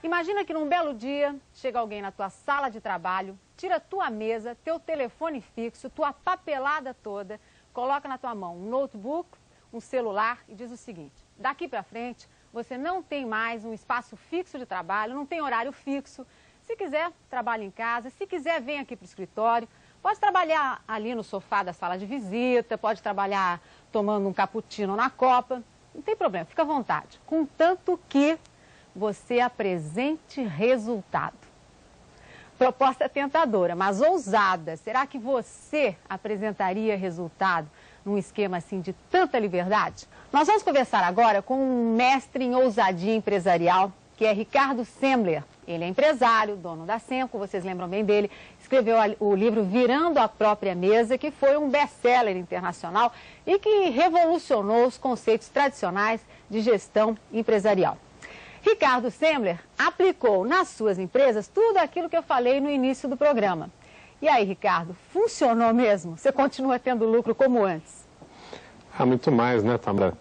Imagina que num belo dia chega alguém na tua sala de trabalho, tira tua mesa, teu telefone fixo, tua papelada toda, coloca na tua mão um notebook, um celular e diz o seguinte: daqui para frente você não tem mais um espaço fixo de trabalho, não tem horário fixo. Se quiser, trabalha em casa, se quiser, vem aqui para o escritório. Pode trabalhar ali no sofá da sala de visita, pode trabalhar tomando um cappuccino na copa, não tem problema, fica à vontade. Contanto que você apresente resultado. Proposta tentadora, mas ousada. Será que você apresentaria resultado num esquema assim de tanta liberdade? Nós vamos conversar agora com um mestre em ousadia empresarial, que é Ricardo Semler. Ele é empresário, dono da Semco, vocês lembram bem dele. Escreveu o livro Virando a Própria Mesa, que foi um best-seller internacional e que revolucionou os conceitos tradicionais de gestão empresarial. Ricardo Semler aplicou nas suas empresas tudo aquilo que eu falei no início do programa. E aí, Ricardo, funcionou mesmo? Você continua tendo lucro como antes? Muito mais, né, Tamara?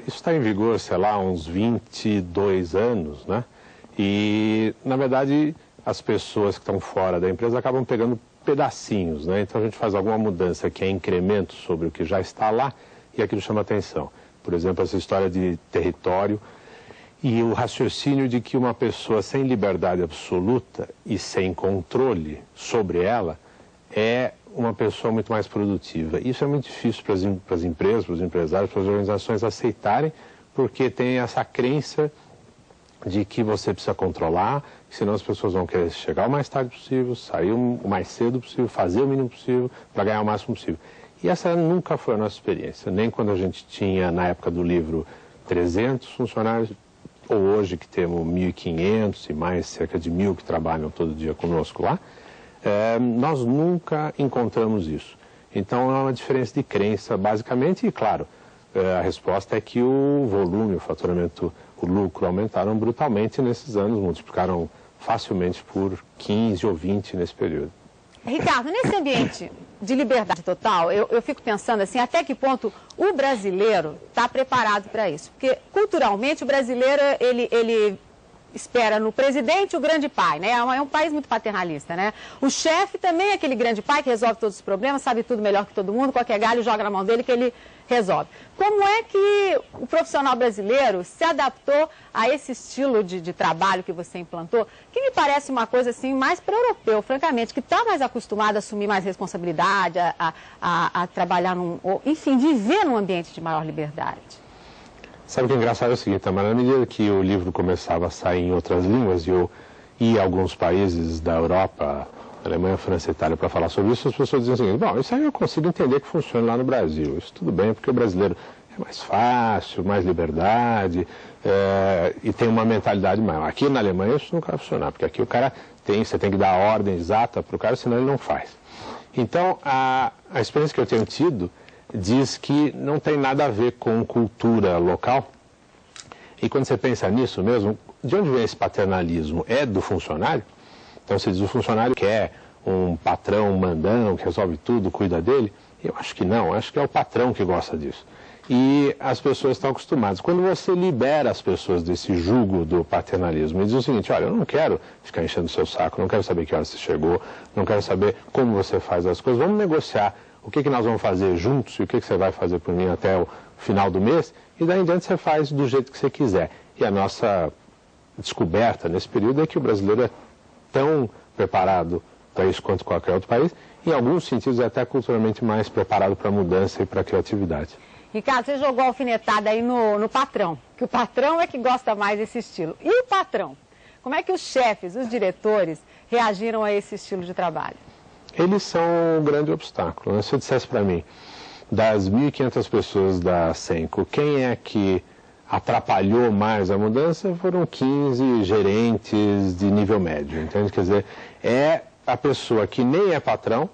Isso está em vigor, sei lá, uns 22 anos, né? E, na verdade, as pessoas que estão fora da empresa acabam pegando pedacinhos, né? Então a gente faz alguma mudança que é incremento sobre o que já está lá e aquilo chama atenção. Por exemplo, essa história de território e o raciocínio de que uma pessoa sem liberdade absoluta e sem controle sobre ela é uma pessoa muito mais produtiva. Isso é muito difícil para as empresas, para os empresários, para as organizações aceitarem, porque tem essa crença de que você precisa controlar, senão as pessoas vão querer chegar o mais tarde possível, sair o mais cedo possível, fazer o mínimo possível para ganhar o máximo possível. E essa nunca foi a nossa experiência, nem quando a gente tinha, na época do livro, 300 funcionários, ou hoje que temos 1.500 e mais cerca de 1.000 que trabalham todo dia conosco lá, nós nunca encontramos isso. Então é uma diferença de crença, basicamente, e claro, a resposta é que o volume, o faturamento, o lucro aumentaram brutalmente nesses anos, multiplicaram facilmente por 15 ou 20 nesse período. Ricardo, nesse ambiente de liberdade total, eu fico pensando assim, até que ponto o brasileiro está preparado para isso? Porque, culturalmente, o brasileiro, ele espera no presidente o grande pai, né? É um país muito paternalista, né? O chefe também é aquele grande pai que resolve todos os problemas, sabe tudo melhor que todo mundo, qualquer galho joga na mão dele que ele resolve. Como é que o profissional brasileiro se adaptou a esse estilo de trabalho que você implantou, que me parece uma coisa assim mais para o europeu, francamente, que está mais acostumado a assumir mais responsabilidade, a trabalhar enfim, viver num ambiente de maior liberdade? Sabe o que é engraçado é o seguinte, Tamara, na medida que o livro começava a sair em outras línguas e eu ia a alguns países da Europa, Alemanha, França e Itália, para falar sobre isso, as pessoas diziam o seguinte: bom, isso aí eu consigo entender que funciona lá no Brasil, isso tudo bem, porque o brasileiro é mais fácil, mais liberdade e tem uma mentalidade maior. Aqui na Alemanha isso nunca vai funcionar, porque aqui o cara você tem que dar a ordem exata para o cara, senão ele não faz. Então, a experiência que eu tenho tido diz que não tem nada a ver com cultura local. E quando você pensa nisso mesmo, de onde vem esse paternalismo? É do funcionário? Então você diz, o funcionário quer um patrão mandão, que resolve tudo, cuida dele? Eu acho que não, acho que é o patrão que gosta disso. E as pessoas estão acostumadas. Quando você libera as pessoas desse jugo do paternalismo e diz o seguinte: olha, eu não quero ficar enchendo o seu saco, não quero saber que hora você chegou, não quero saber como você faz as coisas, vamos negociar o que nós vamos fazer juntos e o que você vai fazer por mim até o final do mês, e daí em diante você faz do jeito que você quiser. E a nossa descoberta nesse período é que o brasileiro é tão preparado para isso quanto qualquer outro país, e em alguns sentidos é até culturalmente mais preparado para a mudança e para a criatividade. Ricardo, você jogou a alfinetada aí no patrão, que o patrão é que gosta mais desse estilo. E o patrão? Como é que os chefes, os diretores, reagiram a esse estilo de trabalho? Eles são um grande obstáculo, né? Se eu dissesse para mim, das 1.500 pessoas da Semco, quem é que atrapalhou mais a mudança? Foram 15 gerentes de nível médio, entende? Quer dizer, é a pessoa que nem é patrão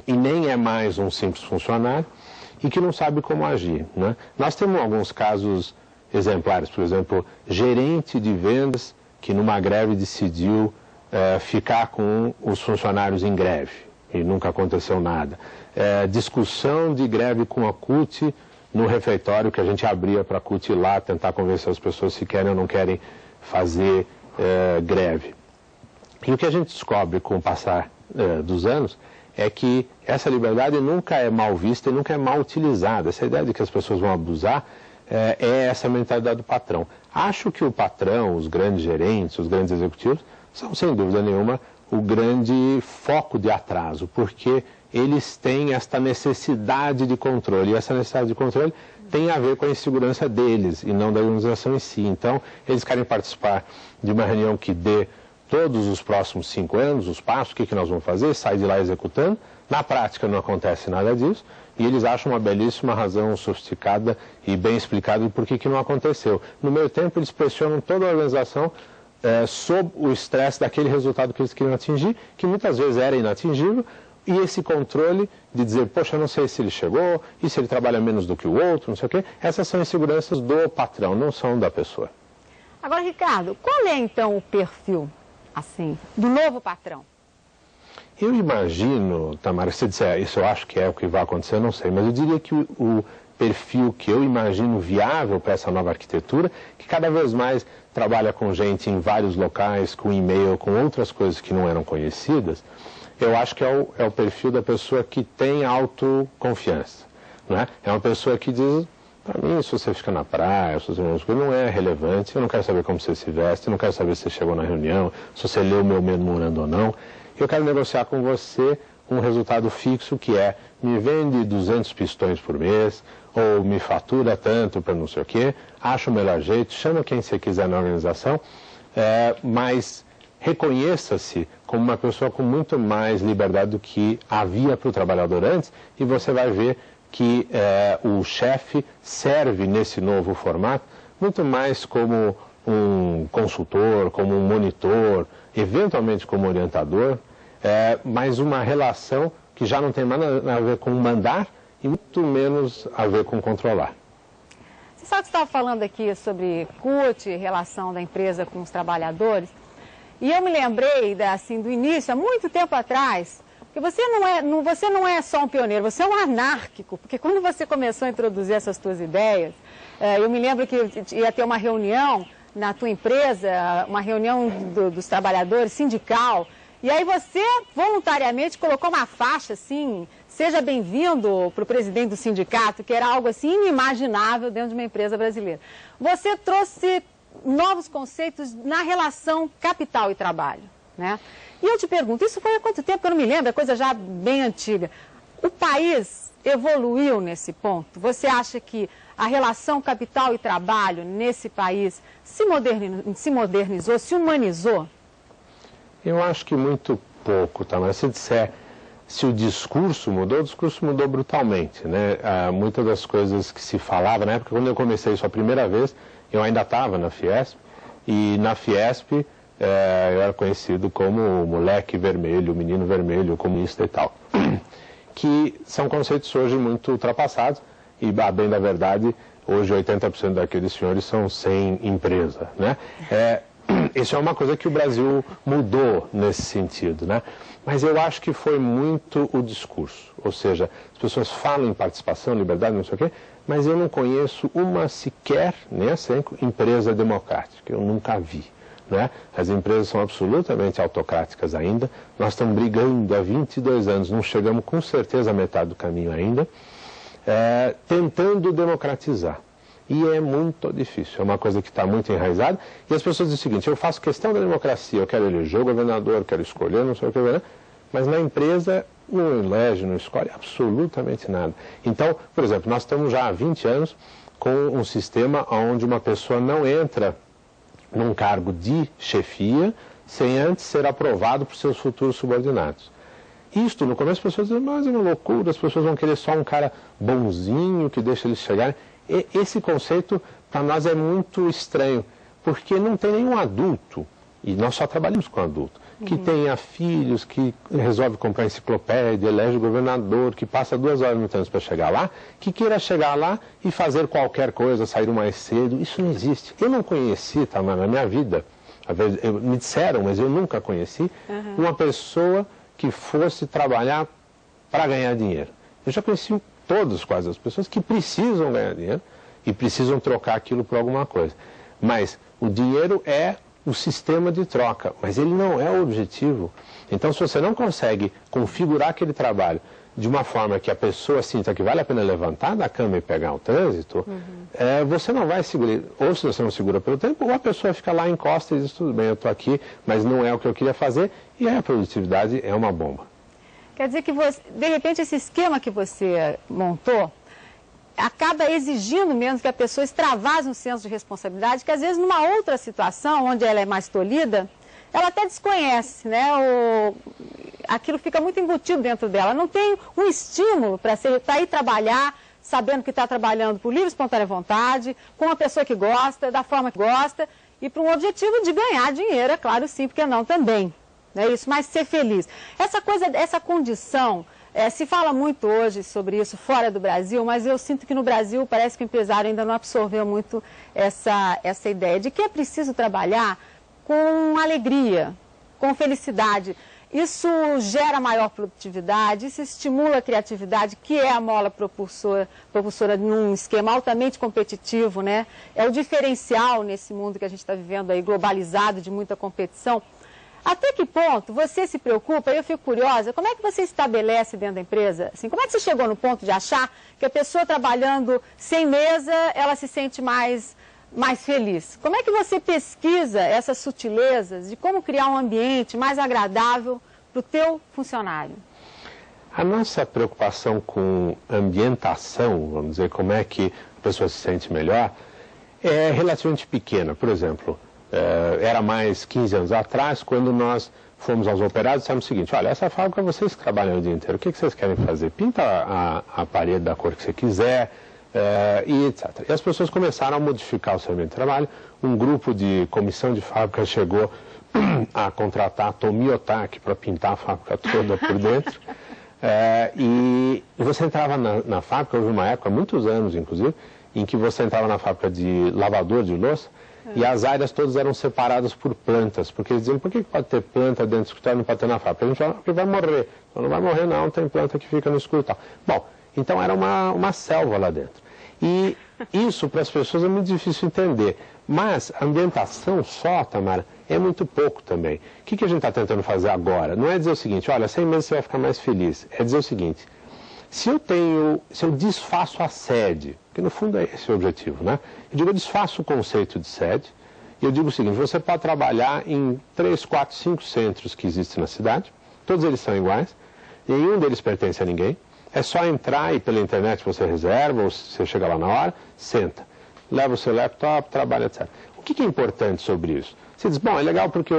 e nem é mais um simples funcionário e que não sabe como agir, né? Nós temos alguns casos exemplares, por exemplo, gerente de vendas que numa greve decidiu ficar com os funcionários em greve e nunca aconteceu nada. Discussão de greve com a CUT no refeitório que a gente abria para a CUT ir lá tentar convencer as pessoas se querem ou não querem fazer greve. E o que a gente descobre com o passar dos anos é que essa liberdade nunca é mal vista e nunca é mal utilizada. Essa ideia de que as pessoas vão abusar é essa mentalidade do patrão. Acho que o patrão, os grandes gerentes, os grandes executivos, são sem dúvida nenhuma o grande foco de atraso, porque eles têm esta necessidade de controle, e essa necessidade de controle tem a ver com a insegurança deles e não da organização em si. Então, eles querem participar de uma reunião que dê todos os próximos 5 anos, os passos, o que nós vamos fazer, sai de lá executando. Na prática não acontece nada disso, e eles acham uma belíssima razão sofisticada e bem explicada de por que não aconteceu. No meio tempo, eles pressionam toda a organização sob o estresse daquele resultado que eles queriam atingir, que muitas vezes era inatingível, e esse controle de dizer, poxa, eu não sei se ele chegou, e se ele trabalha menos do que o outro, não sei o quê, essas são inseguranças do patrão, não são da pessoa. Agora, Ricardo, qual é então o perfil, assim, do novo patrão? Eu imagino, Tamara, se você disser isso eu acho que é o que vai acontecer, eu não sei, mas eu diria que o perfil que eu imagino viável para essa nova arquitetura, que cada vez mais trabalha com gente em vários locais, com e-mail, com outras coisas que não eram conhecidas, eu acho que é o perfil da pessoa que tem autoconfiança. Né? É uma pessoa que diz, para mim, se você fica na praia, se você não é relevante, eu não quero saber como você se veste, eu não quero saber se você chegou na reunião, se você leu o meu memorando ou não. Eu quero negociar com você um resultado fixo que é, me vende 200 pistões por mês, ou me fatura tanto para não sei o quê, acha o melhor jeito, chama quem você quiser na organização, mas reconheça-se como uma pessoa com muito mais liberdade do que havia para o trabalhador antes, e você vai ver que o chefe serve nesse novo formato muito mais como um consultor, como um monitor, eventualmente como orientador, mas uma relação que já não tem mais a ver com mandar e muito menos a ver com controlar. Você sabe que você estava falando aqui sobre CUT, relação da empresa com os trabalhadores, e eu me lembrei do início, há muito tempo atrás, que você não é só um pioneiro, você é um anárquico, porque quando você começou a introduzir essas suas ideias, eu me lembro que ia ter uma reunião na tua empresa, uma reunião dos trabalhadores, sindical, e aí você voluntariamente colocou uma faixa assim, seja bem-vindo para o presidente do sindicato, que era algo assim inimaginável dentro de uma empresa brasileira. Você trouxe novos conceitos na relação capital e trabalho, né? E eu te pergunto, isso foi há quanto tempo? Eu não me lembro, é coisa já bem antiga. O país evoluiu nesse ponto? Você acha que a relação capital e trabalho nesse país se modernizou, se humanizou? Eu acho que muito pouco, tá? Mas se disser, se o discurso mudou brutalmente, né? Muitas das coisas que se falava, na época quando eu comecei isso a primeira vez, eu ainda estava na Fiesp, e na Fiesp eu era conhecido como o moleque vermelho, o menino vermelho, o comunista e tal. Que são conceitos hoje muito ultrapassados, e a bem da verdade, hoje 80% daqueles senhores são sem empresa, né? Isso é uma coisa que o Brasil mudou nesse sentido, né? Mas eu acho que foi muito o discurso, ou seja, as pessoas falam em participação, liberdade, não sei o quê, mas eu não conheço uma sequer, nem a Senco, empresa democrática, eu nunca vi, né? As empresas são absolutamente autocráticas ainda, nós estamos brigando há 22 anos, não chegamos com certeza à metade do caminho ainda, tentando democratizar. E é muito difícil, é uma coisa que está muito enraizada. E as pessoas dizem o seguinte, eu faço questão da democracia, eu quero eleger o governador, quero escolher, não sei o que, né? Mas na empresa não elege, não escolhe absolutamente nada. Então, por exemplo, nós estamos já há 20 anos com um sistema onde uma pessoa não entra num cargo de chefia sem antes ser aprovado por seus futuros subordinados. Isto, no começo, as pessoas dizem, mas é uma loucura, as pessoas vão querer só um cara bonzinho que deixa eles chegarem. Esse conceito, para nós, é muito estranho, porque não tem nenhum adulto, e nós só trabalhamos com adulto, que tenha filhos, que resolve comprar enciclopédia, elege o governador, que passa 2 horas muitas vezes para chegar lá, que queira chegar lá e fazer qualquer coisa, sair mais cedo. Isso não existe. Eu não conheci, tá, na minha vida, me disseram, mas eu nunca conheci, uma pessoa que fosse trabalhar para ganhar dinheiro. Eu já conheci todas quase as pessoas que precisam ganhar dinheiro e precisam trocar aquilo por alguma coisa. Mas o dinheiro é o sistema de troca, mas ele não é o objetivo. Então, se você não consegue configurar aquele trabalho de uma forma que a pessoa sinta que vale a pena levantar da cama e pegar o trânsito, você não vai segurar, ou se você não segura pelo tempo, ou a pessoa fica lá, encosta e diz, tudo bem, eu estou aqui, mas não é o que eu queria fazer, e aí a produtividade é uma bomba. Quer dizer que, de repente, esse esquema que você montou acaba exigindo mesmo que a pessoa extravase um senso de responsabilidade, que às vezes numa outra situação, onde ela é mais tolhida, ela até desconhece, né? Aquilo fica muito embutido dentro dela. Não tem um estímulo para ir trabalhar, sabendo que está trabalhando por livre e espontânea vontade, com uma pessoa que gosta, da forma que gosta, e para um objetivo de ganhar dinheiro, é claro, sim, porque não também. É isso, mas ser feliz. Essa condição, se fala muito hoje sobre isso fora do Brasil, mas eu sinto que no Brasil parece que o empresário ainda não absorveu muito essa ideia de que é preciso trabalhar com alegria, com felicidade. Isso gera maior produtividade, isso estimula a criatividade, que é a mola propulsora num esquema altamente competitivo, né? É o diferencial nesse mundo que a gente está vivendo aí, globalizado, de muita competição. Até que ponto você se preocupa, eu fico curiosa, como é que você estabelece dentro da empresa? Assim, como é que você chegou no ponto de achar que a pessoa trabalhando sem mesa, ela se sente mais feliz? Como é que você pesquisa essas sutilezas de como criar um ambiente mais agradável para o teu funcionário? A nossa preocupação com ambientação, vamos dizer, como é que a pessoa se sente melhor, é relativamente pequena. Por exemplo, era mais 15 anos atrás, quando nós fomos aos operários e dissemos o seguinte, olha, essa fábrica vocês que trabalham o dia inteiro, o que vocês querem fazer? Pinta a parede da cor que você quiser, e etc. E as pessoas começaram a modificar o seu ambiente de trabalho. Um grupo de comissão de fábrica chegou a contratar a Tomiotaki para pintar a fábrica toda por dentro. E você entrava na fábrica, houve uma época, muitos anos inclusive, em que você entrava na fábrica de lavador de louça e as áreas todas eram separadas por plantas, porque eles diziam, por que pode ter planta dentro do escritório e não pode ter na fábrica? A gente fala, porque vai morrer. Então, não vai morrer não, tem planta que fica no escuro e tal. Bom, então era uma selva lá dentro. E isso para as pessoas é muito difícil entender. Mas a ambientação só, Tamara, é muito pouco também. O que a gente está tentando fazer agora? Não é dizer o seguinte, olha, 100 meses você vai ficar mais feliz. É dizer o seguinte, se eu desfaço a sede, que no fundo é esse o objetivo, né? Eu digo, eu desfaço o conceito de sede, e eu digo o seguinte, você pode trabalhar em 3, 4, 5 centros que existem na cidade, todos eles são iguais, nenhum deles pertence a ninguém, é só entrar e pela internet você reserva, ou você chega lá na hora, senta, leva o seu laptop, trabalha, etc. O que é importante sobre isso? Você diz, bom, é legal porque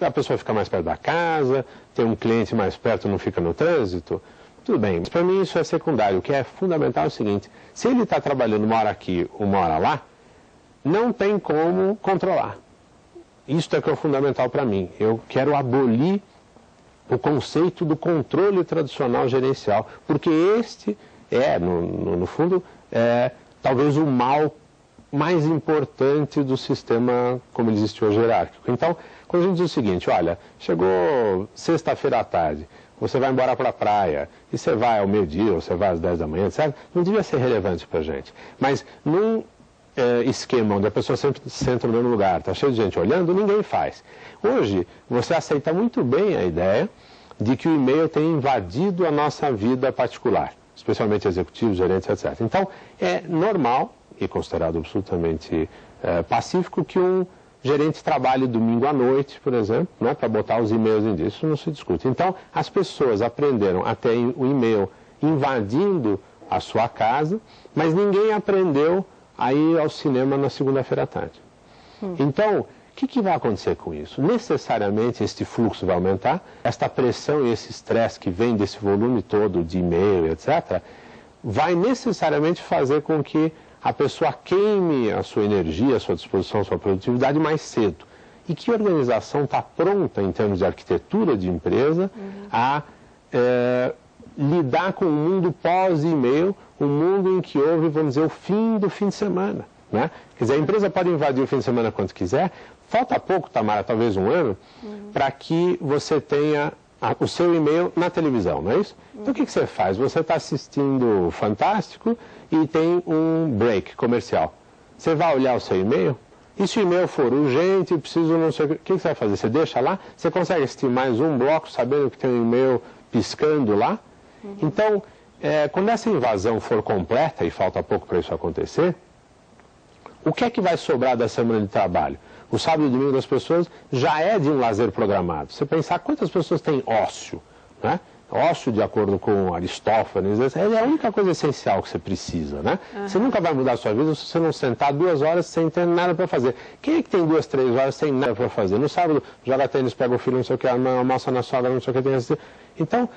a pessoa fica mais perto da casa, tem um cliente mais perto, não fica no trânsito. Tudo bem, mas para mim isso é secundário. O que é fundamental é o seguinte, se ele está trabalhando uma hora aqui, uma hora lá, não tem como controlar. Isso é que é o fundamental para mim. Eu quero abolir o conceito do controle tradicional gerencial, porque este é, no fundo, talvez o mal mais importante do sistema como ele existe hoje hierárquico. Então, quando a gente diz o seguinte, olha, chegou sexta-feira à tarde, você vai embora para a praia, e você vai ao meio-dia, ou você vai às 10 da manhã, etc., não devia ser relevante para a gente. Mas num esquema onde a pessoa sempre senta no mesmo lugar, está cheio de gente olhando, ninguém faz. Hoje, você aceita muito bem a ideia de que o e-mail tem invadido a nossa vida particular, especialmente executivos, gerentes, etc. Então, é normal e considerado absolutamente pacífico que um gerente trabalhe domingo à noite, por exemplo, né, para botar os e-mails em dia. Isso não se discute. Então, as pessoas aprenderam a ter o e-mail invadindo a sua casa, mas ninguém aprendeu a ir ao cinema na segunda-feira à tarde. Então, o que vai acontecer com isso? Necessariamente este fluxo vai aumentar, esta pressão e esse estresse que vem desse volume todo de e-mail, etc., vai necessariamente fazer com que a pessoa queime a sua energia, a sua disposição, a sua produtividade mais cedo. E que organização está pronta, em termos de arquitetura de empresa, a lidar com o mundo pós-e-mail, um mundo em que houve, vamos dizer, o fim do fim de semana, né? Quer dizer, a empresa pode invadir o fim de semana quanto quiser, falta pouco, Tamara, talvez um ano, para que você tenha o seu e-mail na televisão, não é isso? Então o que você faz? Você está assistindo Fantástico e tem um break comercial. Você vai olhar o seu e-mail E se o e-mail for urgente, preciso não sei o que você vai fazer? Você deixa lá? Você consegue assistir mais um bloco sabendo que tem um e-mail piscando lá? Então, quando essa invasão for completa, e falta pouco para isso acontecer, o que é que vai sobrar da semana de trabalho? O sábado e domingo das pessoas já é de um lazer programado. Você pensar quantas pessoas têm ócio, né? Ócio, de acordo com Aristófanes, é a única coisa essencial que você precisa, né? Você nunca vai mudar a sua vida se você não sentar 2 horas sem ter nada para fazer. Quem é que tem 2, 3 horas sem nada para fazer? No sábado, joga tênis, pega o filho, não sei o que, almoça na sogra, não sei o que, tem que assistir. Então,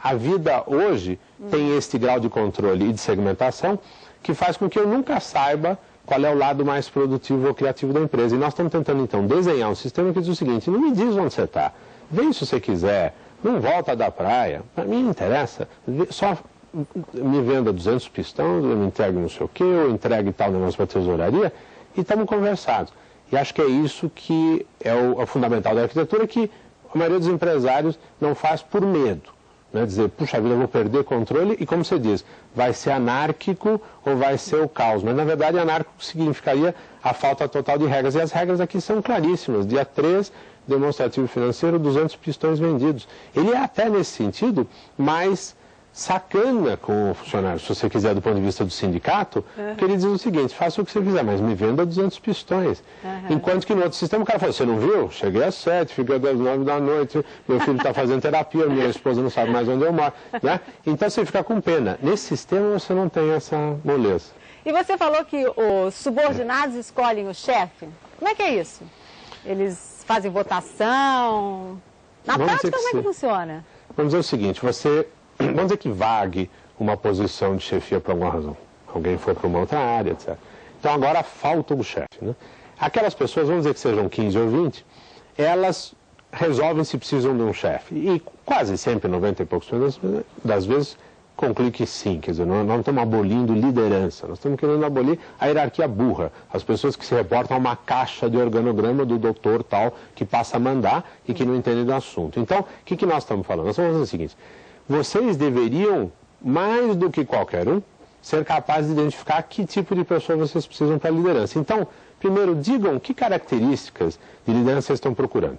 a vida hoje tem este grau de controle e de segmentação que faz com que eu nunca saiba qual é o lado mais produtivo ou criativo da empresa. E nós estamos tentando, então, desenhar um sistema que diz o seguinte: não me diz onde você está, vem se você quiser, não volta da praia, para mim não interessa, só me venda 200 pistões, eu me entregue não sei o quê, eu entregue tal negócio para a tesouraria, e estamos conversados. E acho que é isso que é o fundamental da arquitetura, que a maioria dos empresários não faz por medo. Né? Dizer, puxa vida, eu vou perder controle, e como você diz, vai ser anárquico ou vai ser o caos. Mas, na verdade, anárquico significaria a falta total de regras. E as regras aqui são claríssimas. Dia 3, demonstrativo financeiro, 200 pistões vendidos. Ele é até, nesse sentido, mais sacana com o funcionário, se você quiser, do ponto de vista do sindicato, que ele diz o seguinte: faça o que você quiser, mas me venda 200 pistões. Enquanto que no outro sistema o cara fala: você não viu? Cheguei às 7, fica às 9 da noite, meu filho está fazendo terapia, minha esposa não sabe mais onde eu moro. Né? Então você fica com pena. Nesse sistema você não tem essa moleza. E você falou que os subordinados escolhem o chefe. Como é que é isso? Eles fazem votação? Na prática, como é que funciona? Vamos dizer o seguinte: vamos dizer que vague uma posição de chefia por alguma razão. Alguém foi para uma outra área, etc. Então agora falta um chefe. Né? Aquelas pessoas, vamos dizer que sejam 15 ou 20, elas resolvem se precisam de um chefe. E quase sempre, 90 e poucos das vezes, conclui que sim. Quer dizer, nós não estamos abolindo liderança, nós estamos querendo abolir a hierarquia burra. As pessoas que se reportam a uma caixa de organograma do doutor tal, que passa a mandar e que não entende do assunto. Então, o que nós estamos falando? Nós estamos falando o seguinte: vocês deveriam, mais do que qualquer um, ser capazes de identificar que tipo de pessoa vocês precisam para a liderança. Então, primeiro, digam que características de liderança vocês estão procurando.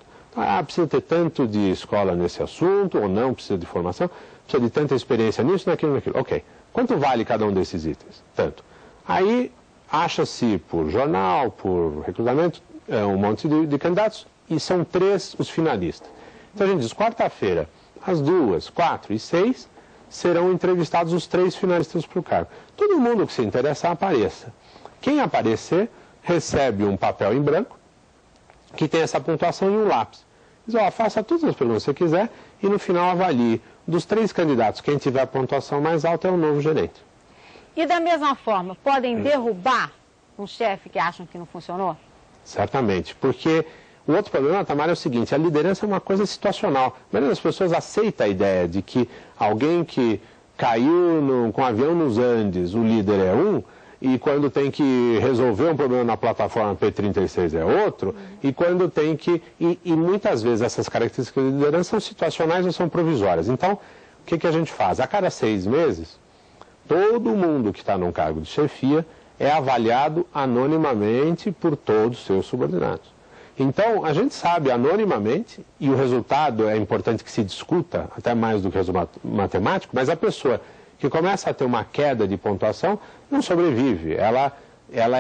Precisa ter tanto de escola nesse assunto, ou não, precisa de formação, precisa de tanta experiência nisso, naquilo, naquilo. Ok. Quanto vale cada um desses itens? Tanto. Aí, acha-se por jornal, por recrutamento, um monte de candidatos, e são 3 os finalistas. Então a gente diz, quarta-feira, às 2, 4 e 6, serão entrevistados os 3 finalistas para o cargo. Todo mundo que se interessar apareça. Quem aparecer recebe um papel em branco que tem essa pontuação e um lápis. Diz, faça todas as perguntas que você quiser e no final avalie. Dos 3 candidatos, quem tiver a pontuação mais alta é o novo gerente. E da mesma forma, podem derrubar um chefe que acham que não funcionou? Certamente, porque o outro problema, Tamara, é o seguinte: a liderança é uma coisa situacional. A maioria das pessoas aceita a ideia de que alguém que caiu com um avião nos Andes, o líder é um, e quando tem que resolver um problema na plataforma P-36 é outro, e quando tem que... E muitas vezes essas características de liderança são situacionais ou são provisórias. Então, o que a gente faz? A cada 6 meses, todo mundo que está num cargo de chefia é avaliado anonimamente por todos os seus subordinados. Então, a gente sabe anonimamente, e o resultado é importante que se discuta, até mais do que o resultado matemático, mas a pessoa que começa a ter uma queda de pontuação não sobrevive. Ela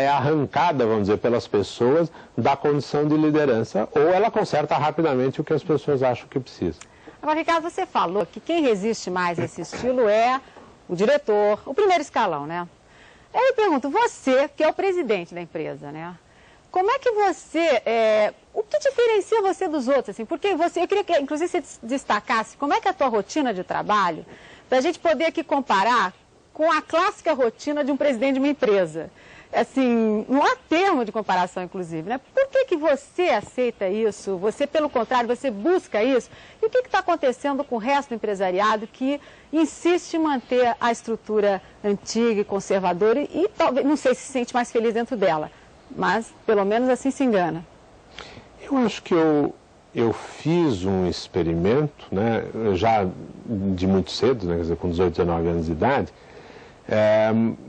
é arrancada, vamos dizer, pelas pessoas da condição de liderança, ou ela conserta rapidamente o que as pessoas acham que precisa. Agora, Ricardo, você falou que quem resiste mais a esse estilo é o diretor, o primeiro escalão, né? Eu pergunto, você, que é o presidente da empresa, né? Como é que você, o que diferencia você dos outros, assim? Porque eu queria que, inclusive, você destacasse como é que é a tua rotina de trabalho, para a gente poder aqui comparar com a clássica rotina de um presidente de uma empresa. Assim, não há termo de comparação, inclusive, né? Por que você aceita isso? Você, pelo contrário, você busca isso? E o que está acontecendo com o resto do empresariado que insiste em manter a estrutura antiga e conservadora e talvez, não sei se sente mais feliz dentro dela, mas pelo menos assim se engana? Eu acho que eu fiz um experimento, né, já de muito cedo, né, quer dizer, com 18, 19 anos de idade,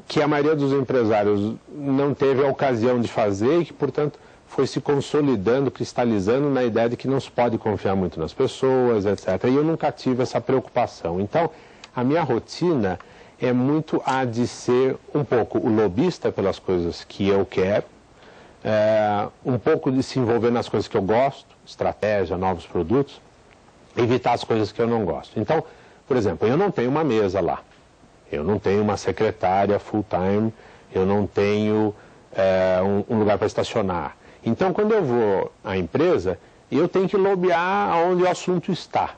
que a maioria dos empresários não teve a ocasião de fazer e que, portanto, foi se consolidando, cristalizando na ideia de que não se pode confiar muito nas pessoas, etc. E eu nunca tive essa preocupação. Então, a minha rotina é muito a de ser um pouco o lobista pelas coisas que eu quero, um pouco de se envolver nas coisas que eu gosto, estratégia, novos produtos, evitar as coisas que eu não gosto. Então, por exemplo, eu não tenho uma mesa lá, eu não tenho uma secretária full-time, eu não tenho um lugar para estacionar. Então, quando eu vou à empresa, eu tenho que lobear onde o assunto está.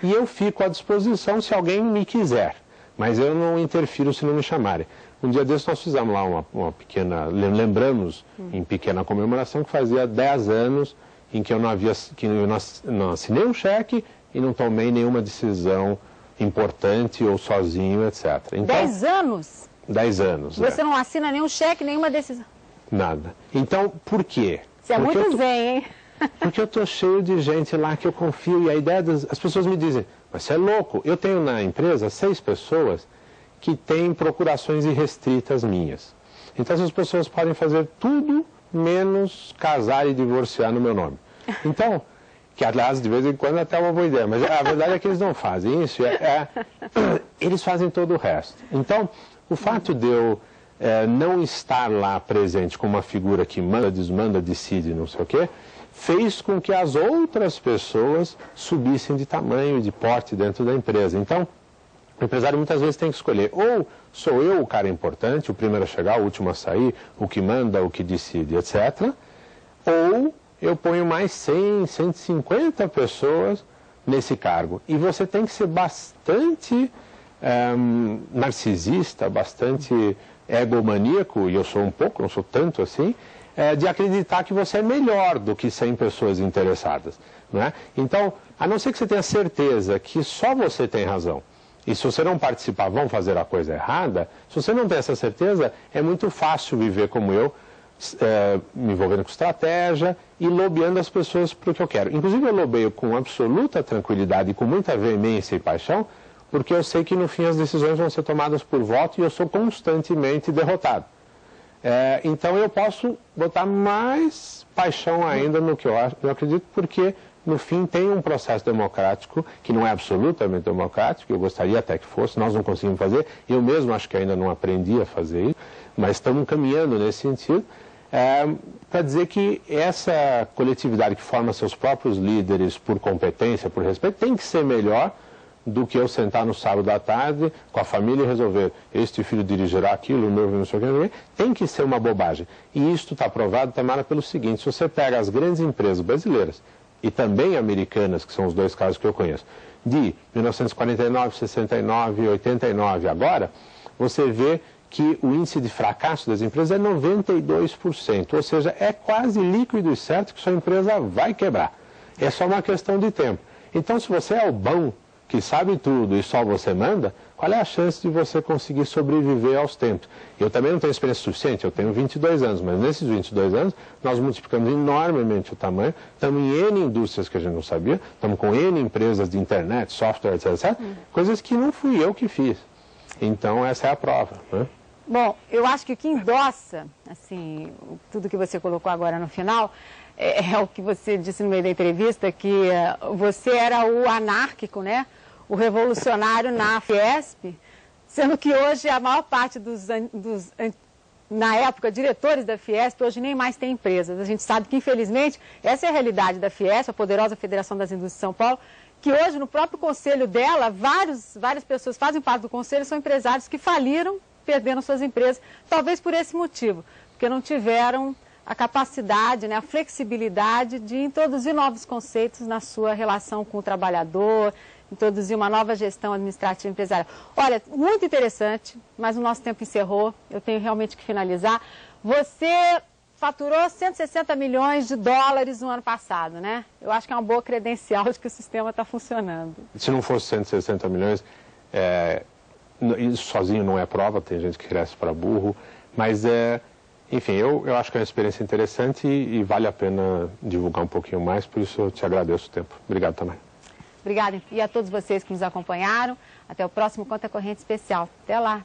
E eu fico à disposição se alguém me quiser, mas eu não interfiro se não me chamarem. Um dia desses nós fizemos lá uma pequena, lembramos em pequena comemoração que fazia 10 anos em que eu não assinei um cheque e não tomei nenhuma decisão importante ou sozinho, etc. Então, 10 anos? 10 anos. Você não assina nenhum cheque, nenhuma decisão? Nada. Então, por quê? Você é muito zen, hein? Porque eu estou cheio de gente lá que eu confio e a ideia as pessoas me dizem, mas você é louco. Eu tenho na empresa 6 pessoas que têm procurações irrestritas minhas. Então essas pessoas podem fazer tudo menos casar e divorciar no meu nome. Então, que aliás de vez em quando até é uma boa ideia, mas a verdade é que eles não fazem isso, eles fazem todo o resto. Então, o fato de eu não estar lá presente como uma figura que manda, desmanda, decide, não sei o quê, fez com que as outras pessoas subissem de tamanho, de porte dentro da empresa. Então, o empresário muitas vezes tem que escolher, ou sou eu o cara importante, o primeiro a chegar, o último a sair, o que manda, o que decide, etc., ou eu ponho mais 100, 150 pessoas nesse cargo. E você tem que ser bastante narcisista, bastante egomaníaco, e eu sou um pouco, não sou tanto assim, de acreditar que você é melhor do que 100 pessoas interessadas. Não é? Então, a não ser que você tenha certeza que só você tem razão, e se você não participar vão fazer a coisa errada, se você não tem essa certeza, é muito fácil viver como eu, me envolvendo com estratégia e lobeando as pessoas para o que eu quero. Inclusive eu lobeio com absoluta tranquilidade e com muita veemência e paixão, porque eu sei que no fim as decisões vão ser tomadas por voto e eu sou constantemente derrotado. Então eu posso botar mais paixão ainda no que eu acredito, porque no fim tem um processo democrático que não é absolutamente democrático, eu gostaria até que fosse, nós não conseguimos fazer, eu mesmo acho que ainda não aprendi a fazer isso, mas estamos caminhando nesse sentido, para dizer que essa coletividade que forma seus próprios líderes por competência, por respeito, tem que ser melhor do que eu sentar no sábado à tarde com a família e resolver, este filho dirigirá aquilo, o meu não sei o que, tem que ser uma bobagem. E isto está provado, Tamara, pelo seguinte, se você pega as grandes empresas brasileiras e também americanas, que são os 2 casos que eu conheço, de 1949, 69 e 89 agora, você vê que o índice de fracasso das empresas é 92%, ou seja, é quase líquido e certo que sua empresa vai quebrar. É só uma questão de tempo. Então, se você é o bom, que sabe tudo e só você manda, qual é a chance de você conseguir sobreviver aos tempos? Eu também não tenho experiência suficiente, eu tenho 22 anos, mas nesses 22 anos nós multiplicamos enormemente o tamanho, estamos em N indústrias que a gente não sabia, estamos com N empresas de internet, software, etc. Coisas que não fui eu que fiz. Então essa é a prova, né? Bom, eu acho que o que endossa, assim, tudo que você colocou agora no final, é o que você disse no meio da entrevista, que você era o anárquico, né? O revolucionário na Fiesp, sendo que hoje a maior parte na época, diretores da Fiesp, hoje nem mais tem empresas. A gente sabe que, infelizmente, essa é a realidade da Fiesp, a poderosa Federação das Indústrias de São Paulo, que hoje, no próprio conselho dela, várias pessoas fazem parte do conselho, são empresários que faliram, perdendo suas empresas, talvez por esse motivo, porque não tiveram a capacidade, né, a flexibilidade de introduzir novos conceitos na sua relação com o trabalhador, introduzir uma nova gestão administrativa empresarial. Olha, muito interessante, mas o nosso tempo encerrou, eu tenho realmente que finalizar. Você faturou 160 milhões de dólares no ano passado, né? Eu acho que é uma boa credencial de que o sistema está funcionando. Se não fosse 160 milhões, isso sozinho não é prova, tem gente que cresce para burro, mas enfim, eu acho que é uma experiência interessante e vale a pena divulgar um pouquinho mais, por isso eu te agradeço o tempo. Obrigado também. Obrigada, e a todos vocês que nos acompanharam. Até o próximo Conta Corrente Especial. Até lá!